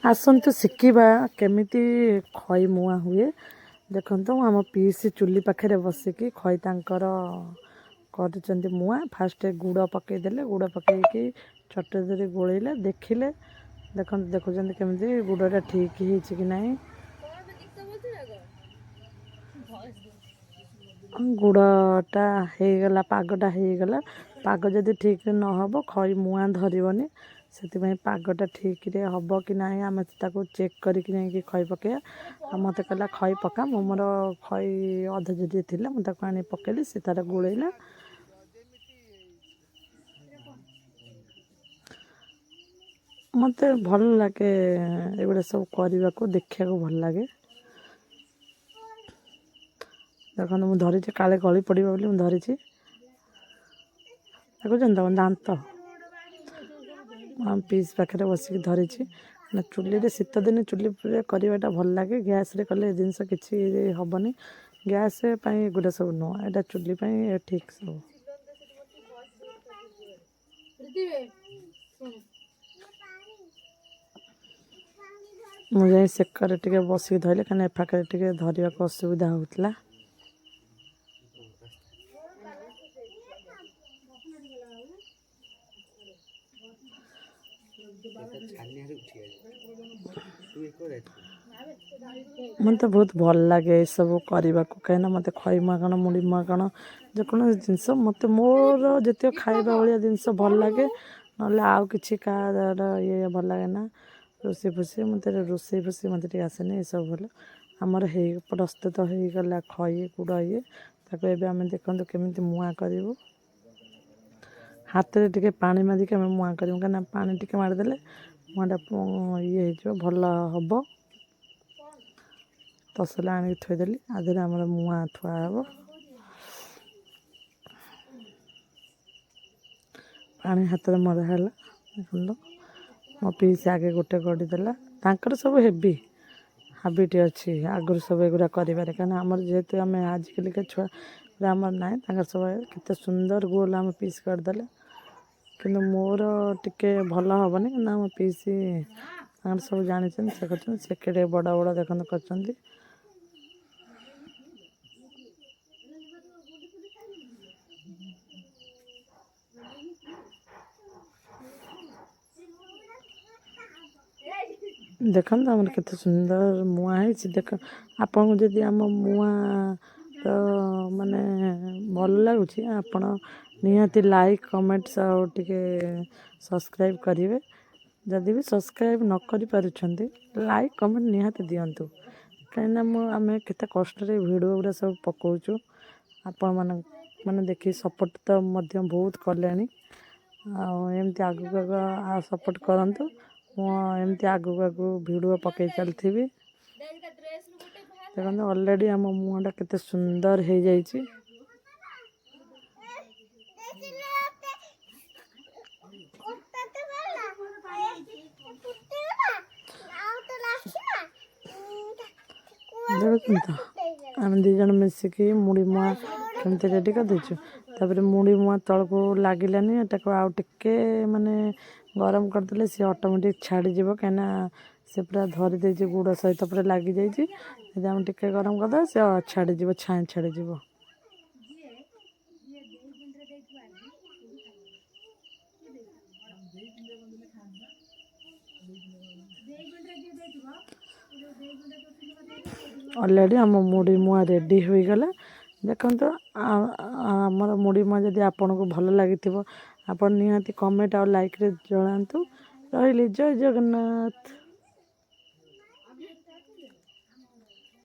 ଆସନ୍ତୁ ଶିଖିବା କେମିତି ଖଇ ମୁଆଁ ହୁଏ। ଦେଖନ୍ତୁ ଆମ ପିଇସି ଚୁଲି ପାଖରେ ବସିକି ଖଇ ତାଙ୍କର କରୁଛନ୍ତି ମୁଆଁ। ଫାଷ୍ଟ ଗୁଡ଼ ପକାଇଦେଲେ, ଗୁଡ଼ ପକାଇକି ଚଟୁରେ ଗୋଳେଇଲେ, ଦେଖିଲେ। ଦେଖନ୍ତୁ ଦେଖୁଛନ୍ତି କେମିତି ଗୁଡ଼ଟା ଠିକ୍ ହେଇଛି କି ନାହିଁ। ଗୁଡ଼ଟା ହେଇଗଲା, ପାଗଟା ହେଇଗଲା। ପାଗ ଯଦି ଠିକ୍ରେ ନହେବ ଖଇ ମୁଆଁ ଧରିବନି। ସେଥିପାଇଁ ପାଗଟା ଠିକ୍ରେ ହେବ କି ନାହିଁ ଆମେ ତାକୁ ଚେକ୍ କରିକି ଯାଇକି ଖଇ ପକାଇବା। ଆଉ ମୋତେ କହିଲା ଖଇ ପକା। ମୁଁ ମୋର ଖଇ ଅଧ ଯଦି ଥିଲା ମୁଁ ତାକୁ ଆଣି ପକାଇଲି, ସେ ତାର ଗୋଳେଇଲା। ମୋତେ ଭଲ ଲାଗେ ଏଗୁଡ଼ା ସବୁ କରିବାକୁ, ଦେଖିବାକୁ ଭଲ ଲାଗେ। ଦେଖନ୍ତୁ ମୁଁ ଧରିଛି, କାଳେ ଗଳି ପଡ଼ିବ ବୋଲି ମୁଁ ଧରିଛି। ଦେଖୁଛନ୍ତି ତମ ଦାନ୍ତ ପିସ୍ ପାଖରେ ବସିକି ଧରିଛି। ଚୁଲିରେ ଶୀତ ଦିନେ ଚୁଲିରେ କରିବାଟା ଭଲ ଲାଗେ। ଗ୍ୟାସ୍ରେ କଲେ ଏ ଜିନିଷ କିଛି ହେବନି। ଗ୍ୟାସ୍ ପାଇଁ ଏଗୁଡ଼ା ସବୁ ନୁହଁ, ଏଇଟା ଚୁଲି ପାଇଁ ଠିକ୍ ସବୁ। ମୁଁ ଯାଇ ସେକରେ ଟିକେ ବସିକି ଧରିଲି, କାହିଁକିନା ଏ ପାଖରେ ଟିକେ ଧରିବାକୁ ଅସୁବିଧା ହେଉଥିଲା। ମୋତେ ବହୁତ ଭଲ ଲାଗେ ଏସବୁ କରିବାକୁ, କାହିଁକିନା ମୋତେ ଖଇ ମାଗଣ, ମୁଢ଼ି ମାଗଣ, ଯେକୌଣସି ଜିନିଷ ମୋତେ ମୋର ଯେତିକ ଖାଇବା ଭଳିଆ ଜିନିଷ ଭଲ ଲାଗେ। ନହେଲେ ଆଉ କିଛି କାହାର ଇଏ ଭଲ ଲାଗେ ନା। ରୋଷେଇ ଫୋଷେଇ ମୋତେ ଟିକେ ଆସେନି। ଏସବୁ ଭଲ। ଆମର ପ୍ରସ୍ତୁତ ହେଇଗଲା ଖଇ ଗୁଡ଼ ଇଏ। ତାକୁ ଏବେ ଆମେ ଦେଖନ୍ତୁ କେମିତି ମୁଆଁ କରିବୁ। ହାତରେ ଟିକେ ପାଣି ମାରିକି ଆମେ ମୁଆଁ କରିବୁ, କାହିଁକିନା ପାଣି ଟିକେ ମାରିଦେଲେ ମୁଆଁଟା ଇଏ ହେଇଯିବ, ଭଲ ହେବ। ତସଲା ଆଣିକି ଥୋଇଦେଲି, ଆ ଦେହରେ ଆମର ମୁଆଁ ଥୁଆ ହେବ। ପାଣି ହାତରେ ମରା ହେଲା। ଦେଖନ୍ତୁ ମୋ ପିଇସି ଆଗେ ଗୋଟେ ଗଡ଼ି ଦେଲା। ତାଙ୍କର ସବୁ ହାବିଟ୍ ଅଛି ଆଗରୁ ସବୁ ଏଗୁଡ଼ା କରିବାରେ, କାହିଁକିନା ଆମର ଯେହେତୁ ଆମେ ଆଜିକାଲିକା ଛୁଆ ଆମର ନାହିଁ। ତାଙ୍କର ସବୁ କେତେ ସୁନ୍ଦର ଗୋଲ ଆମ ପିସ୍ କରିଦେଲେ। କିନ୍ତୁ ମୋର ଟିକେ ଭଲ ହେବନି, କିନ୍ତୁ ଆମ ପିଇସି ତାଙ୍କର ସବୁ ଜାଣିଛନ୍ତି, ସେ କରିଛନ୍ତି। ସେ କେଡ଼େ ବଡ଼ ବଡ଼ ଦେଖନ୍ତୁ କରିଛନ୍ତି। ଦେଖନ୍ତୁ ଆମର କେତେ ସୁନ୍ଦର ମୁଆଁ ହେଇଛି। ଆପଣଙ୍କୁ ଯଦି ଆମ ମୁଆଁର ମାନେ ଭଲ ଲାଗୁଛି, ଆପଣ ନିହାତି ଲାଇକ୍, କମେଣ୍ଟସ୍ ଆଉ ଟିକେ ସବସ୍କ୍ରାଇବ୍ କରିବେ। ଯଦି ବି ସବସ୍କ୍ରାଇବ୍ ନ କରିପାରୁଛନ୍ତି, ଲାଇକ୍ କମେଣ୍ଟ ନିହାତି ଦିଅନ୍ତୁ। କାହିଁକିନା ଆମେ କେତେ କଷ୍ଟରେ ଭିଡ଼ିଓ ଗୁଡ଼ା ସବୁ ପକାଉଛୁ। ଆପଣମାନେ ଦେଖି ସପୋର୍ଟ ତ ମଧ୍ୟ ବହୁତ କଲେଣି। ଆଉ ଏମିତି ଆଗକୁ ସପୋର୍ଟ କରନ୍ତୁ। ମୁଁ ଏମିତି ଆଗକୁ ଭିଡ଼ିଓ ପକାଇ ଚାଲିଥିବି। ଦେଖନ୍ତୁ ଅଲରେଡ଼ି ଆମ ମୁହଁଟା କେତେ ସୁନ୍ଦର ହେଇଯାଇଛି। ଦେଖୁଛନ୍ତି ତ ଆମେ ଦୁଇ ଜଣ ମିଶିକି ମୁଢ଼ି ମୁଆଁ କେମିତି ରେଡ଼ି କରିଦେଇଛୁ। ତାପରେ ମୁଢ଼ି ମୁଆଁ ତଳକୁ ଲାଗିଲାନି, ଏଟାକୁ ଆଉ ଟିକେ ମାନେ ଗରମ କରିଦେଲେ ସିଏ ଅଟୋମେଟିକ୍ ଛାଡ଼ିଯିବ, କାହିଁକିନା ସେ ପୁରା ଧରି ଦେଇଛି, ଗୁଡ଼ ସହିତ ପୁରା ଲାଗିଯାଇଛି। ଯଦି ଆମେ ଟିକେ ଗରମ କରିଦେବା ସେ ଛାଡ଼ିଯିବ, ଛାଡ଼ିଯିବ। ଅଲରେଡ଼ି ଆମ ମୁଢ଼ି ମୁଆଁ ରେଡ଼ି ହୋଇଗଲା। ଦେଖନ୍ତୁ ଆମର ମୁଢ଼ି ମୁଆଁ ଯଦି ଆପଣଙ୍କୁ ଭଲ ଲାଗିଥିବ, ଆପଣ ନିହାତି କମେଣ୍ଟ ଆଉ ଲାଇକ୍ରେ ଜଣାନ୍ତୁ। ରହିଲି, ଜୟ ଜଗନ୍ନାଥ।